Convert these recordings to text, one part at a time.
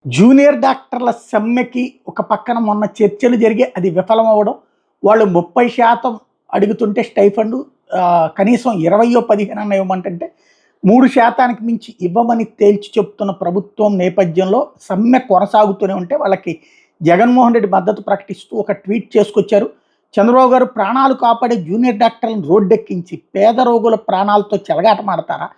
Junior డాక్టర్ల సమ్మెకి ఒక పక్కన మొన్న చర్చలు జరిగి అది విఫలమవ్వడం, వాళ్ళు 30% అడుగుతుంటే స్టైఫండు కనీసం 20-15 ఇవ్వమంటుంటే 3% మించి ఇవ్వమని తేల్చి చెప్తున్న ప్రభుత్వం నేపథ్యంలో సమ్మె కొనసాగుతూనే ఉంటే వాళ్ళకి జగన్మోహన్ రెడ్డి మద్దతు ప్రకటిస్తూ ఒక ట్వీట్ చేసుకొచ్చారు. చంద్రబాబు గారు ప్రాణాలు కాపాడే జూనియర్ డాక్టర్లను రోడ్డెక్కించి పేద రోగుల ప్రాణాలతో చెలగాటమాడతారా?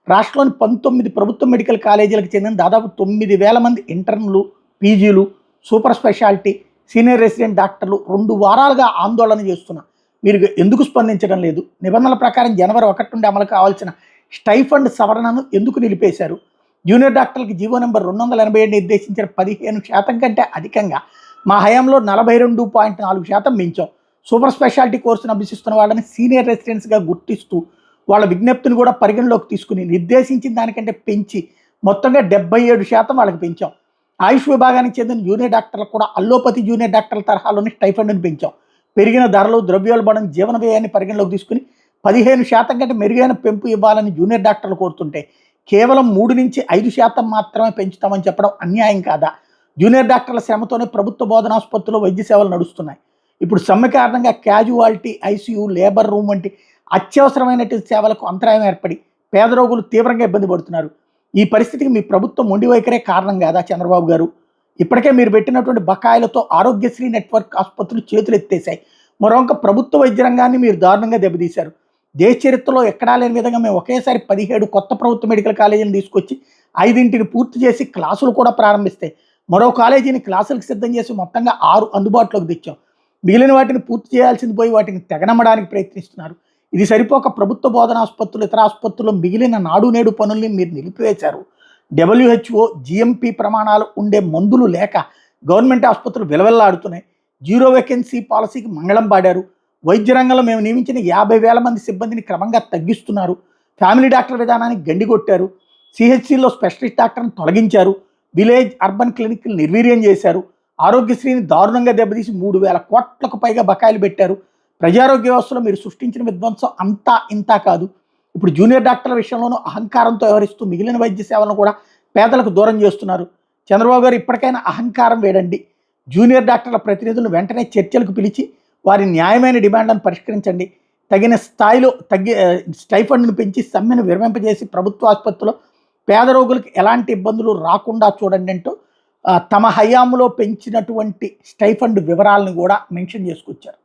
రాష్ట్రంలోని 19 ప్రభుత్వ మెడికల్ కాలేజీలకు చెందిన దాదాపు 9,000 మంది ఇంటర్న్లు, పీజీలు, సూపర్ స్పెషాలిటీ, సీనియర్ రెసిడెంట్ డాక్టర్లు 2 వారాలుగా ఆందోళన చేస్తున్నా మీరు ఎందుకు స్పందించడం లేదు? నిబంధనల ప్రకారం జనవరి 1 నుండి అమలు కావాల్సిన స్టైఫండ్ సవరణను ఎందుకు నిలిపేశారు? జూనియర్ డాక్టర్లకు జీవో నెంబర్ 287 నిర్దేశించిన 15% కంటే అధికంగా మా హయాంలో 42.4% పెంచాం. సూపర్ స్పెషాలిటీ కోర్సును అభ్యసిస్తున్న వాళ్ళని సీనియర్ రెసిడెంట్స్గా గుర్తిస్తూ వాళ్ళ విజ్ఞప్తిని కూడా పరిగణలోకి తీసుకుని నిర్దేశించిన దానికంటే పెంచి మొత్తంగా 77% వాళ్ళకి పెంచాం. ఆయుష్ విభాగానికి చెందిన జూనియర్ డాక్టర్లకు కూడా అల్లోపతి జూనియర్ డాక్టర్ల తరహాలోని స్టైఫండ్ని పెంచాం. పెరిగిన ధరలు, ద్రవ్యోల్బణం, జీవన వ్యయాన్ని పరిగణలోకి తీసుకుని 15% కంటే మెరుగైన పెంపు ఇవ్వాలని జూనియర్ డాక్టర్లు కోరుతుంటే కేవలం 3-5% మాత్రమే పెంచుతామని చెప్పడం అన్యాయం కాదా? జూనియర్ డాక్టర్ల శ్రమతోనే ప్రభుత్వ బోధనాసుపత్రుల్లో వైద్య సేవలు నడుస్తున్నాయి. ఇప్పుడు సమ్మె కారణంగా క్యాజువాలిటీ, ఐసీయూ, లేబర్ రూమ్ వంటి అత్యవసరమైనటువంటి సేవలకు అంతరాయం ఏర్పడి పేద రోగులు తీవ్రంగా ఇబ్బంది పడుతున్నారు. ఈ పరిస్థితికి మీ ప్రభుత్వం మొండి వైఖరే కారణం కాదా చంద్రబాబు గారు? ఇప్పటికే మీరు పెట్టినటువంటి బకాయిలతో ఆరోగ్యశ్రీ నెట్వర్క్ ఆసుపత్రులు చేతులు ఎత్తేశాయి. మరొక ప్రభుత్వ వైద్య రంగాన్ని మీరు దారుణంగా దెబ్బతీశారు. దేశ చరిత్రలో ఎక్కడా లేని విధంగా మేము ఒకేసారి 17 కొత్త ప్రభుత్వ మెడికల్ కాలేజీని తీసుకొచ్చి 5 పూర్తి చేసి క్లాసులు కూడా ప్రారంభిస్తే మరో కాలేజీని క్లాసులకు సిద్ధం చేసి మొత్తంగా 6 అందుబాటులోకి తెచ్చాం. మిగిలిన వాటిని పూర్తి చేయాల్సింది పోయి వాటిని తెగనమ్మడానికి ప్రయత్నిస్తున్నారు. ఇది సరిపోక ప్రభుత్వ బోధనాసుపత్రులు, ఇతర ఆసుపత్రుల్లో మిగిలిన నాడు నేడు పనుల్ని మీరు నిలిపివేశారు. WHO, GMP ప్రమాణాలు ఉండే మందులు లేక గవర్నమెంట్ ఆసుపత్రులు విలవెల్లాడుతున్నాయి. 0 వేకెన్సీ పాలసీకి మంగళం పాడారు. వైద్య రంగంలో మేము నియమించిన 50,000 మంది సిబ్బందిని క్రమంగా తగ్గిస్తున్నారు. ఫ్యామిలీ డాక్టర్ విధానానికి గండికొట్టారు. CHCలో స్పెషలిస్ట్ డాక్టర్ని తొలగించారు. విలేజ్, అర్బన్ క్లినిక్లు నిర్వీర్యం చేశారు. ఆరోగ్యశ్రీని దారుణంగా దెబ్బతీసి 3,000 కోట్లకు పైగా బకాయిలు పెట్టారు. ప్రజారోగ్య వ్యవస్థలో మీరు సృష్టించిన విధ్వంసం అంతా ఇంతా కాదు. ఇప్పుడు జూనియర్ డాక్టర్ల విషయంలోనూ అహంకారంతో వ్యవహరిస్తూ మిగిలిన వైద్య సేవలను కూడా పేదలకు దూరం చేస్తున్నారు. చంద్రబాబు గారు ఇప్పటికైనా అహంకారం వేడండి. జూనియర్ డాక్టర్ల ప్రతినిధులను వెంటనే చర్చలకు పిలిచి వారి న్యాయమైన డిమాండ్లను పరిష్కరించండి. తగిన స్థాయిలో స్టైఫండ్ను పెంచి సమ్మెను విరమింపజేసి ప్రభుత్వ ఆసుపత్రిలో పేద రోగులకు ఎలాంటి ఇబ్బందులు రాకుండా చూడండి అంటూ తమ హయాంలో పెంచినటువంటి స్టైఫండ్ వివరాలను కూడా మెన్షన్ చేసుకొచ్చారు.